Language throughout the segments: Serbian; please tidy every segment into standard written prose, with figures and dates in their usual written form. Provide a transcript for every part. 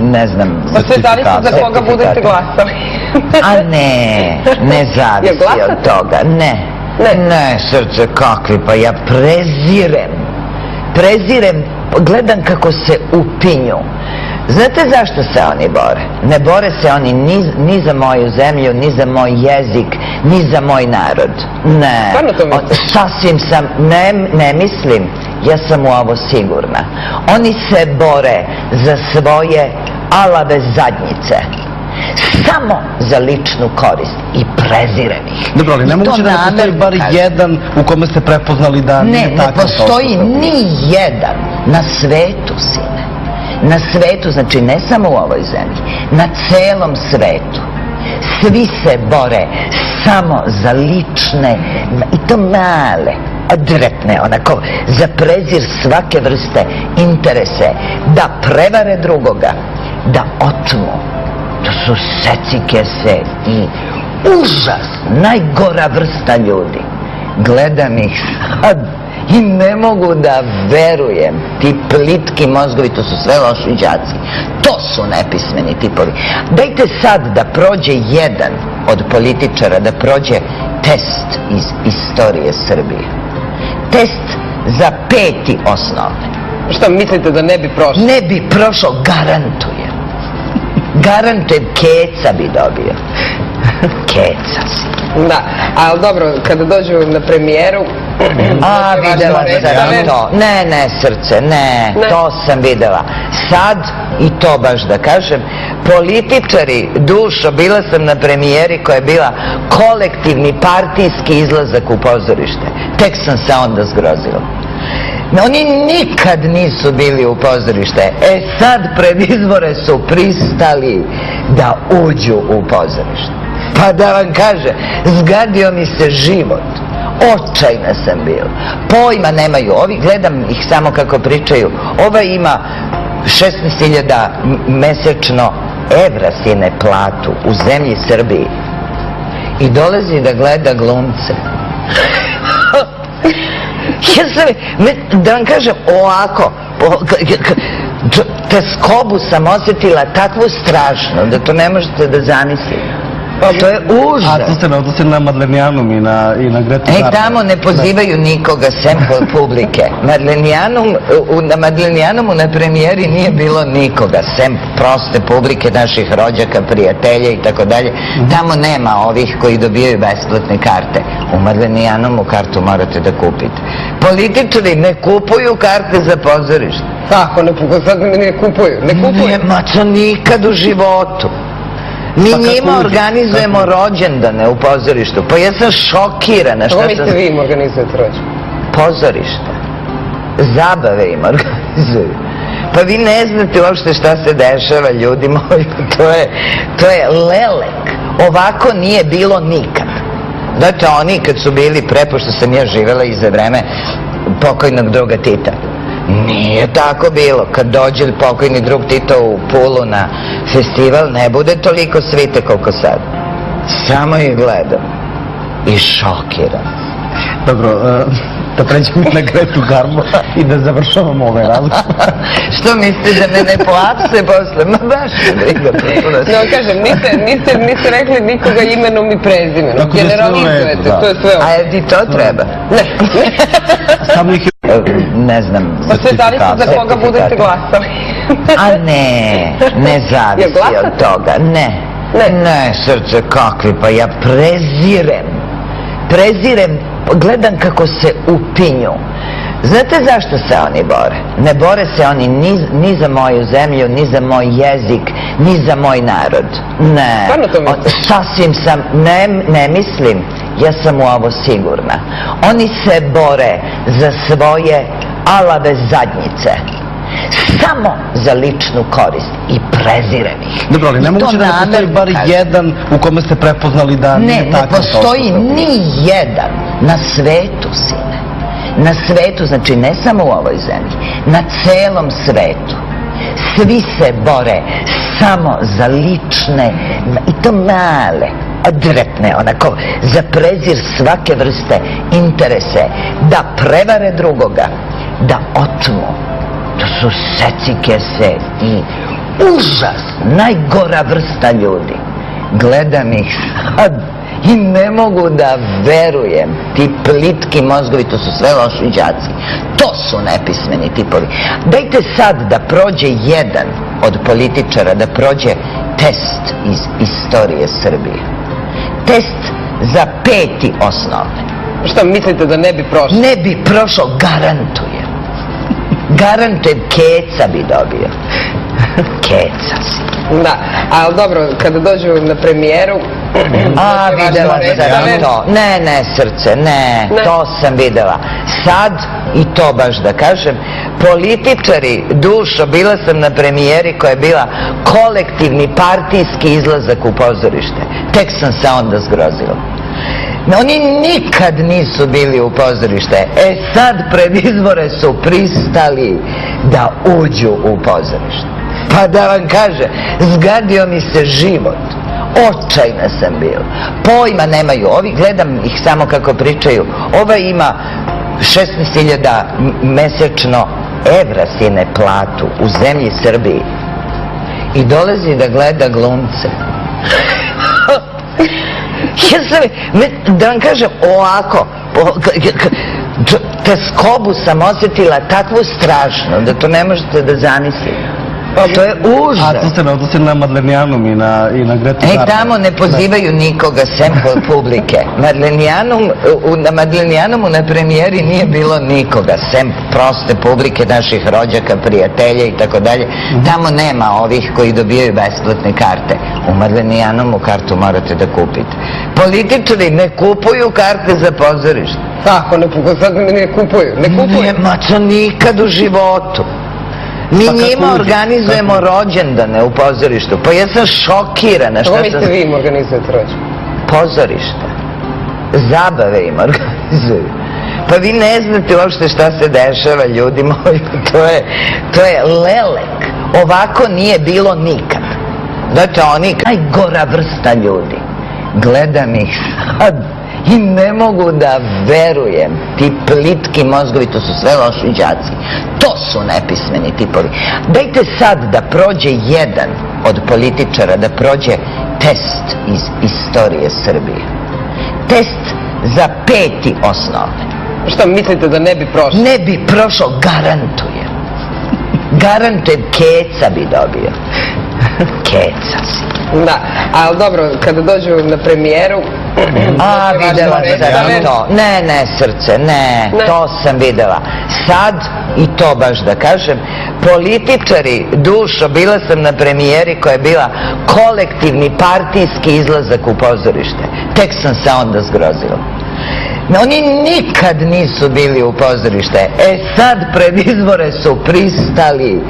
ne znam, Pa sve zavisi za koga budete glasali. A ne zavisi od toga, ne, srce kakvi, pa ja prezirem, gledam kako se upinju. Znate zašto se oni bore? Ne bore se oni ni za moju zemlju, ni za moj jezik, ni za moj narod. Ne, sasvim sam, ne mislim, ja sam u ovo sigurna. Oni se bore za svoje alave zadnjice. Samo za ličnu korist i prezirem ih. Dobro, ali nemoguće da ne postoji bar jedan u kome ste prepoznali da nije tako. Ne postoji ni jedan na svetu, sine. Na svetu, znači ne samo u ovoj zemlji, na celom svetu. Svi se bore samo za lične, i to male, odretne, onako, za prezir svake vrste interese, da prevare drugoga, da otmu. To su secikese i užas, najgora vrsta ljudi. Gledam ih sad i ne mogu da verujem. Ti plitki mozgovi, to su sve loši đaci. To su nepismeni tipovi. Dajte sad da prođe jedan od političara, da prođe test iz istorije Srbije. Test za 5. osnovne. Šta mislite da ne bi prošao? Ne bi prošao, garantujem. Garantujem, keca bi dobio. Keca si. Da, ali dobro, kada dođu na premijeru... A, videla sam to. Ne, srce, ne, to sam videla. Sad, i to baš da kažem, političari, dušo, bila sam na premijeri koja je bila kolektivni partijski izlazak u pozorište. Tek sam se onda zgrozila. Oni nikad nisu bili u pozorište. Sad pred izbore su pristali da uđu u pozorište. Pa da vam kaže, zgadio mi se život. Očajna sam bila. Pojma nemaju. Ovi, gledam ih samo kako pričaju. Ova ima 16.000 mesečno evra, sine, platu u zemlji Srbiji. I dolazi da gleda glumce. Da vam kažem, ovako, teskobu sam osjetila takvu strašnu da to ne možete da zamislite. To je užas. A to ste na Madlenijanum i na Gretu Garbo. Tamo ne pozivaju nikoga sem publike. Na Madlenijanumu na premijeri nije bilo nikoga sem proste publike, naših rođaka, prijatelja i tako dalje. Tamo nema ovih koji dobijaju besplatne karte. U Madlenijanumu kartu morate da kupite. Političari ne kupuju karte za pozorište. Kako ne kupuju? Ne kupuju? Nemaca nikad u životu. Mi njima organizujemo rođendane u pozorištu. Pa ja sam šokirana. Što mislite vi im organizujete rođendane? Pozorište. Zabave im organizuju. Pa vi ne znate uopšte šta se dešava, ljudi moji. To je lelek. Ovako nije bilo nikad. Dakle, oni kad su bili pošto sam ja živela i za vreme pokojnog druga Tita. Nije tako bilo. Kad dođe pokojni drug Tito u Pulu na festival, ne bude toliko svite koliko sad. Samo ih gledam. I šokiram. Dobro, da pređemo na Gretu Garbo i da završavamo ovaj razgovor. Što mislite da me ne pohapse posle? Ma baš je briga. No, kažem, niste rekli nikoga imenom i prezimenom. Generalizujete, to je sve ovo. A ti to treba? Ne. Samo ih ne znam. Pa sve zavisi za koga budete glasali. A ne zavisi od toga. Ne, srce kakvi, pa ja prezirem, gledam kako se upinju. Znate zašto se oni bore? Ne bore se oni ni za moju zemlju, ni za moj jezik, ni za moj narod. Ne, sasvim sam, ne mislim, ja sam u ovo sigurna. Oni se bore za svoje alave zadnjice. Samo za ličnu korist i prezirem ih. Dobro, ali nemoguće da ne postoji bar jedan u kome ste prepoznali da nije tako. Ne postoji ni jedan na svetu, sine. Na svetu, znači ne samo u ovoj zemlji, na celom svetu. Svi se bore samo za lične, i to male, odretne, onako, za prezir svake vrste interese, da prevare drugoga, da otmu. To su secikese i užas, najgora vrsta ljudi. Gledam ih sad i ne mogu da verujem. Ti plitki mozgovi, to su sve loši đaci. To su nepismeni tipovi. Dajte sad da prođe jedan od političara, da prođe test iz istorije Srbije. Test za 5. osnovne. Šta mislite da ne bi prošlo? Ne bi prošao, garantujem. Garantujem, keca bi dobio. Keca si. Da, ali dobro, kada dođu na premijeru... A, videla sam to. Ne, srce, ne, to sam videla. Sad, i to baš da kažem, političari, dušo, bila sam na premijeri koja je bila kolektivni partijski izlazak u pozorište. Tek sam se onda zgrozila. Oni nikad nisu bili u pozorište. Sad pred izbore su pristali da uđu u pozorište. Pa da vam kaže, zgadio mi se život. Očajna sam bila. Pojma nemaju. Ovi, gledam ih samo kako pričaju. Ova ima 16.000 mesečno evra sine platu u zemlji Srbiji. I dolazi da gleda glumce. Da vam kažem ovako, teskobu sam osjetila takvu strašnu da to ne možete da zamislite. To je užas. A to se ne odnosi na Madlenijanum i na Gretu Garbo. Tamo ne pozivaju nikoga sem publike. Na Madlenijanumu na premijeri nije bilo nikoga sem proste publike, naših rođaka, prijatelja i tako dalje. Tamo nema ovih koji dobijaju besplatne karte. U Madlenijanumu kartu morate da kupite. Političari ne kupuju karte za pozorište. Tako, ne kupuju. Ma to nikad u životu. Mi njima organizujemo rođendane u pozorištu. Pa ja sam šokirana. Što mislite vi im organizujete rođendan? Pozorište. Zabave im organizuju. Pa vi ne znate uopšte šta se dešava, ljudi moji. To je lelek. Ovako nije bilo nikad. Dakle, oni najgora vrsta ljudi. Gledam ih sad i ne mogu da verujem. Ti plitki mozgovi, to su sve loši đaci. To su nepismeni tipovi. Dajte sad da prođe jedan od političara, da prođe test iz istorije Srbije. Test za 5. osnovne. Šta mislite da ne bi prošlo? Ne bi prošao, garantujem. Garantujem, keca bi dobio. Keca si. Da, ali dobro, kada dođu na premijeru... A, videla sam to. Ne, srce, ne, to sam videla. Sad, i to baš da kažem, političari, dušo, bila sam na premijeri koja je bila kolektivni partijski izlazak u pozorište. Tek sam se onda zgrozila. Oni nikad nisu bili u pozorište. Sad pred izbore su pristali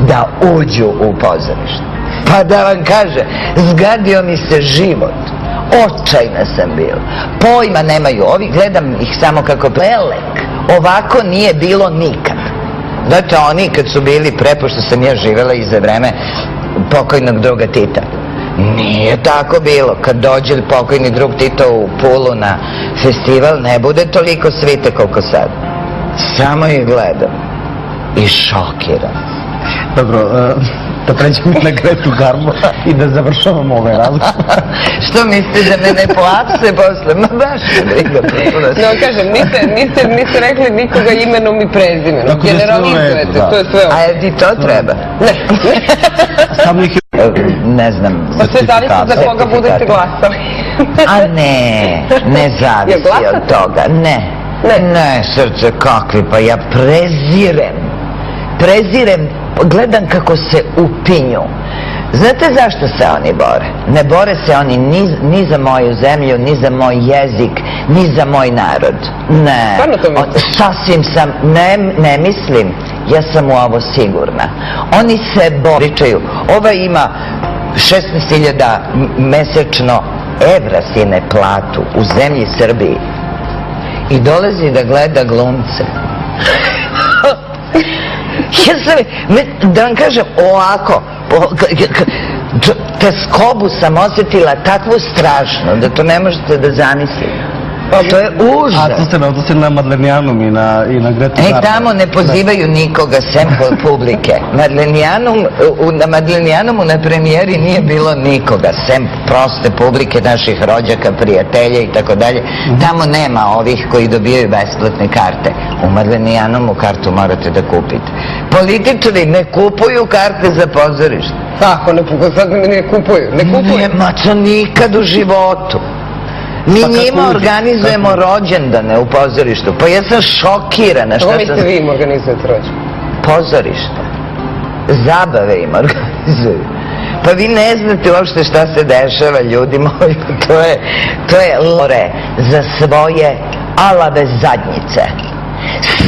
da uđu u pozorište. Pa da vam kaže, zgadio mi se život. Očajna sam bila. Pojma nemaju. Ovi, gledam ih samo kako lelek. Ovako nije bilo nikad. Dakle, oni kad su bili pre, pošto sam ja živela i za vreme pokojnog druga Tita. Nije tako bilo. Kad dođe pokojni drug Tito u Pulu na festival, ne bude toliko svite koliko sad. Samo ih gledam. I šokiram. Dobro, da pređemo na Gretu Garbo i da završavamo ovaj razgovor. Što mislite da me ne poapse posle? Ma baš me briga. No, kažem, niste rekli nikoga imenom i prezimenom. Generalizujete, to je sve ovo. A ti to treba? Ne. Samo ih ne znam. Pa sve zavisi za koga budete glasali. A ne zavisi od toga, ne, srce, kakvi, pa ja prezirem, gledam kako se upinju. Znate zašto se oni bore? Ne bore se oni ni za moju zemlju, ni za moj jezik, ni za moj narod. Ne, sasvim sam, ne mislim, ja sam u ovo sigurna. Oni se bore, pričaju, ova ima 16.000 mesečno evra sine platu u zemlji Srbiji. I dolazi da gleda glumce. Da vam kažem ovako, teskobu sam osjetila takvu strašnu da to ne možete da zamislite. To je užas. A to se ne odnosi na Madlenijanum i na Gretu Garbo. Tamo ne pozivaju nikoga sem publike. Na Madlenijanumu na premijeri nije bilo nikoga sem proste publike, naših rođaka, prijatelja i tako dalje. Tamo nema ovih koji dobijaju besplatne karte. U Madlenijanumu kartu morate da kupite. Političari ne kupuju karte za pozorište. Tako, sad ne kupuju. Ma to nikad u životu. Mi njima organizujemo rođendane u pozorištu. Pa ja sam šokirana. Što mislite vi im organizujete rođendan? Pozorište. Zabave im organizuju. Pa vi ne znate uopšte šta se dešava, ljudi moji. To je lore za svoje alave zadnjice.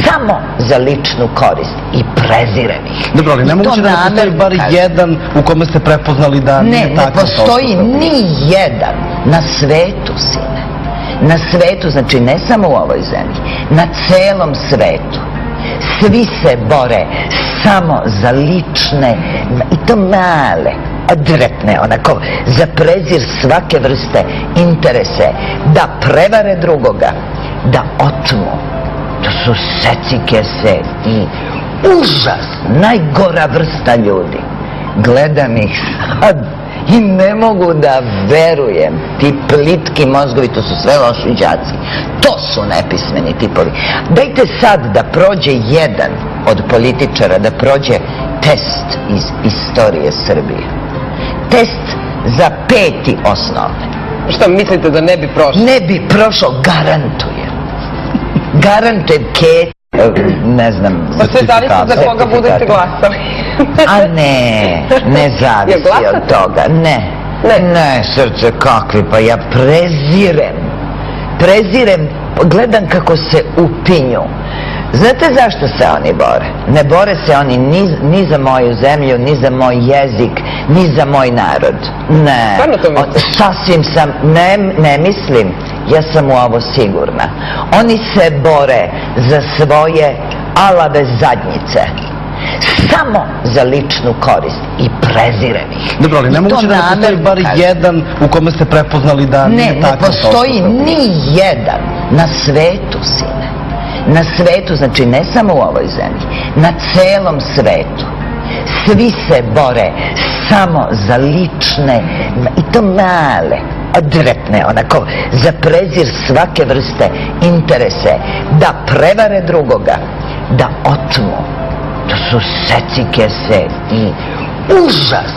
Samo za ličnu korist i prezirem ih. Dobro, ali nemoguće da ne postoji bar jedan u kome ste prepoznali da nije tako. Ne postoji ni jedan na svetu, sine. Na svetu, znači ne samo u ovoj zemlji, na celom svetu. Svi se bore samo za lične, i to male, odretne, onako, za prezir svake vrste interese, da prevare drugoga, da otmu. To su secikese i užas, najgora vrsta ljudi. Gledam ih sad i ne mogu da verujem. Ti plitki mozgovi, to su sve loši đaci. To su nepismeni tipovi. Dajte sad da prođe jedan od političara, da prođe test iz istorije Srbije. Test za 5. osnovne. Šta mislite da ne bi prošlo? Ne bi prošao, garantujem. Garantujem, ne znam. Pa sve zavisi za koga budete glasali. A ne zavisi od toga, ne, srce kakvi, pa ja prezirem, gledam kako se upinju. Znate zašto se oni bore? Ne bore se oni ni za moju zemlju, ni za moj jezik, ni za moj narod. Ne, sasvim sam, ne mislim, ja sam u ovo sigurna. Oni se bore za svoje alave zadnjice. Samo za ličnu korist i prezirem ih. Dobro, ali nemoguće da ne postoji bar jedan u kome ste prepoznali da nije tako. Ne postoji ni jedan na svetu, sine. Na svetu, znači ne samo u ovoj zemlji, na celom svetu. Svi se bore samo za lične, i to male, odretne, onako, za prezir svake vrste interese, da prevare drugoga, da otmu. To su secikese i užas.